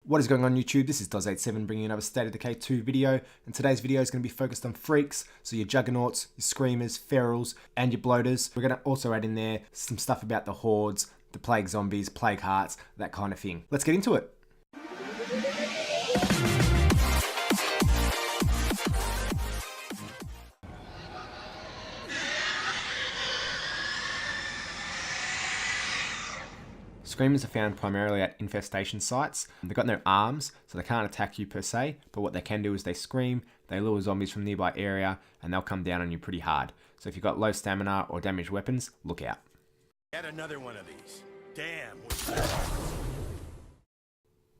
What is going on YouTube? This is Doz87 bringing you another State of Decay 2 video, and today's video is going to be focused on freaks, so your Juggernauts, your Screamers, Ferals, and your Bloaters. We're going to also add in there some stuff about the Hordes, the Plague Zombies, Plague Hearts, that kind of thing. Let's get into it. Screamers are found primarily at infestation sites. They've got no arms, so they can't attack you per se, but what they can do is they scream, they lure zombies from nearby area, and they'll come down on you pretty hard. So if you've got low stamina or damaged weapons, look out. Get another one of these. Damn.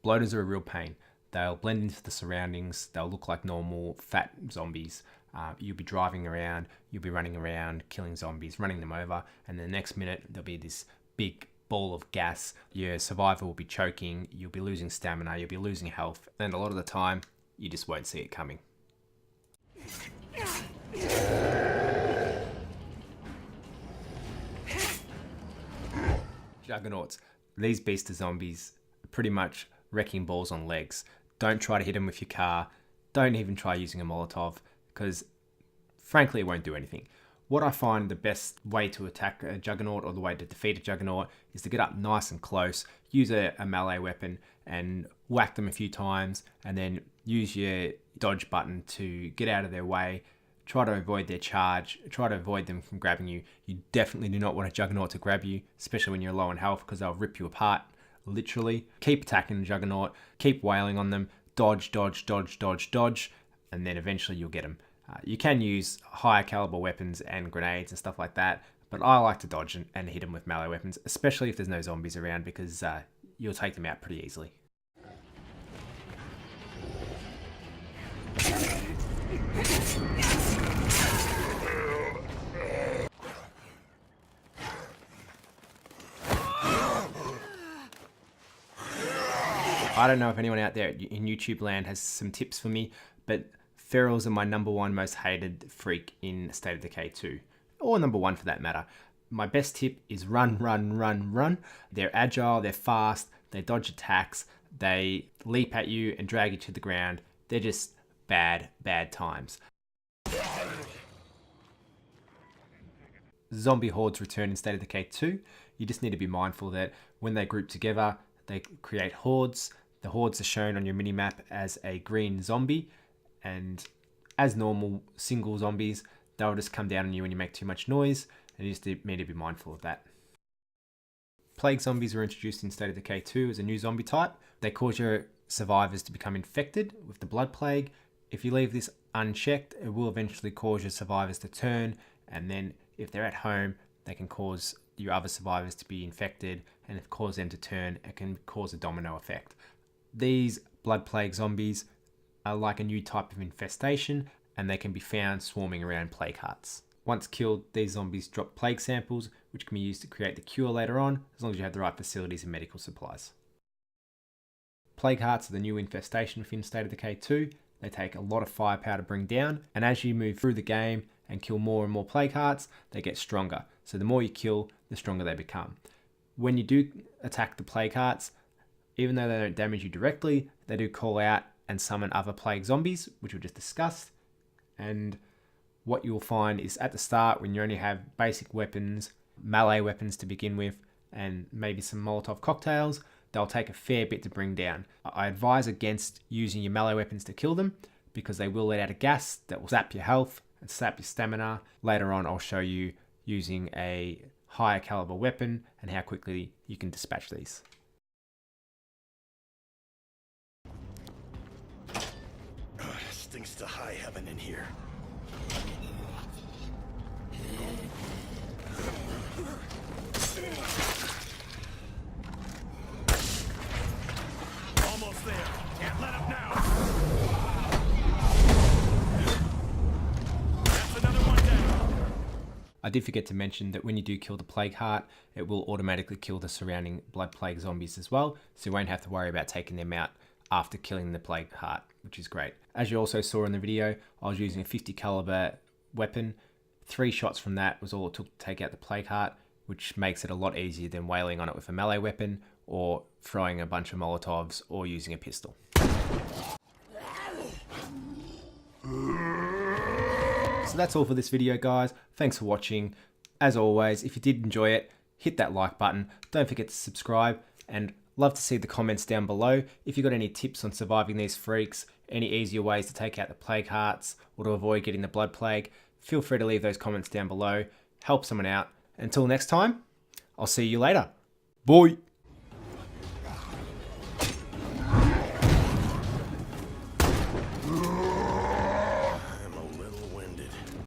Bloaters are a real pain. They'll blend into the surroundings, they'll look like normal fat zombies. You'll be driving around, you'll be running around, killing zombies, running them over, and the next minute there'll be this big ball of gas. Your survivor will be choking, you'll be losing stamina, you'll be losing health, and a lot of the time you just won't see it coming. Juggernauts. These beasts are zombies, pretty much wrecking balls on legs. Don't try to hit them with your car, don't even try using a Molotov, because frankly it won't do anything. What I find the best way to attack a Juggernaut, or the way to defeat a Juggernaut, is to get up nice and close, use a melee weapon and whack them a few times, and then use your dodge button to get out of their way, try to avoid their charge, try to avoid them from grabbing you. You definitely do not want a Juggernaut to grab you, especially when you're low on health, because they'll rip you apart, literally. Keep attacking the Juggernaut, keep wailing on them, dodge, dodge, dodge, dodge, dodge, and then eventually you'll get them. You can use higher caliber weapons and grenades and stuff like that, but I like to dodge and hit them with melee weapons, especially if there's no zombies around, because you'll take them out pretty easily. I don't know if anyone out there in YouTube land has some tips for me, but Ferals are my #1 most hated freak in State of Decay 2, or #1 for that matter. My best tip is run, run, run, run. They're agile, they're fast, they dodge attacks, they leap at you and drag you to the ground. They're just bad, bad times. Zombie hordes return in State of Decay 2. You just need to be mindful that when they group together, they create hordes. The hordes are shown on your minimap as a green zombie, and as normal single zombies, they'll just come down on you when you make too much noise, and you just need to be mindful of that. Plague zombies were introduced in State of Decay 2 as a new zombie type. They cause your survivors to become infected with the blood plague. If you leave this unchecked, it will eventually cause your survivors to turn, and then if they're at home, they can cause your other survivors to be infected, and if it causes them to turn, it can cause a domino effect. These blood plague zombies are like a new type of infestation, and they can be found swarming around plague huts. Once killed, these zombies drop plague samples, which can be used to create the cure later on, as long as you have the right facilities and medical supplies. Plague hearts are the new infestation within State of Decay 2. They take a lot of firepower to bring down, and as you move through the game and kill more and more plague hearts, they get stronger. So the more you kill, the stronger they become. When you do attack the plague hearts, even though they don't damage you directly, they do call out and summon other plague zombies, which we've just discussed. And what you'll find is at the start, when you only have basic weapons, melee weapons to begin with, and maybe some Molotov cocktails, they'll take a fair bit to bring down. I advise against using your melee weapons to kill them, because they will let out a gas that will sap your health and sap your stamina. Later on, I'll show you using a higher caliber weapon and how quickly you can dispatch these. Stinks to high heaven in here. Almost there. Can't let up now. That's another one down. I did forget to mention that when you do kill the plague heart, it will automatically kill the surrounding blood plague zombies as well, so you won't have to worry about taking them out after killing the plague heart, which is great. As you also saw in the video, I was using a 50 caliber weapon. 3 shots from that was all it took to take out the plague heart, which makes it a lot easier than wailing on it with a melee weapon or throwing a bunch of Molotovs, or using a pistol. So that's all for this video, guys. Thanks for watching. As always, if you did enjoy it, hit that like button. Don't forget to subscribe, and love to see the comments down below. If you've got any tips on surviving these freaks, any easier ways to take out the plague hearts, or to avoid getting the blood plague, feel free to leave those comments down below. Help someone out. Until next time, I'll see you later. Bye.